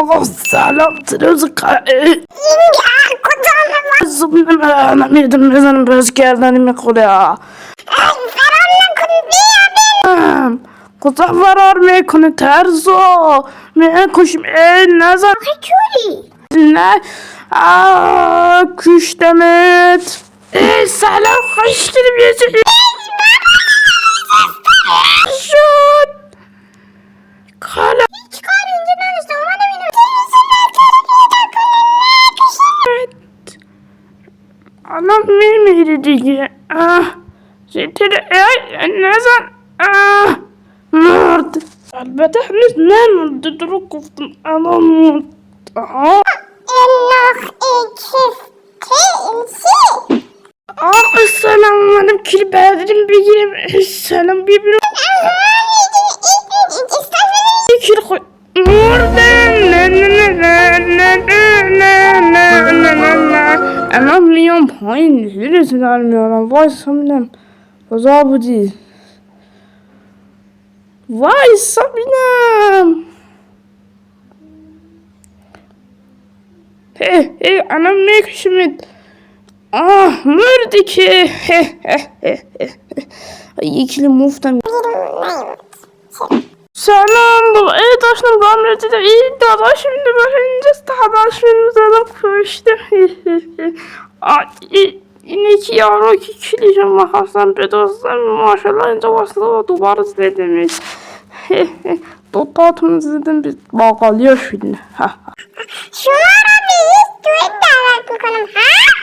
آقا سلام روز کجا نمیدونم بزنم بس کردنی میخوره فرار نکن بیا کجا فرار میکنه ترسو میکشم نزن چوری نه کشتمت سلام خوش داریم یه چه شد کالا هیچ کاری اینجا نداشتم اومدم اینو الان میمیری دیگه زیتر نزن مرد البته هنوز نمرده درو گفتم الان مرد الله انسی سلام اومدم کلی برداریم بگیرم سلام بیبرم کلی خود مردم نه نه نه نه نه نه نه نه نه نه الان میام پایین زیرتو در میارم وایسا میدم کجا بودی وایسا بینم الان میکشمت مردی که یکی مفتم سلام بابا داشتم با هم رسیدم این داداش میده باشه اینجاست داداش میزدم کشته این یکی یارو که کلیشم میخواستم بدوستم ماشالله اینجا واسه دوباره زدمش دوتاتون زدم به باقالی شدن شما را به هیچ دوی دعوت میکنم ها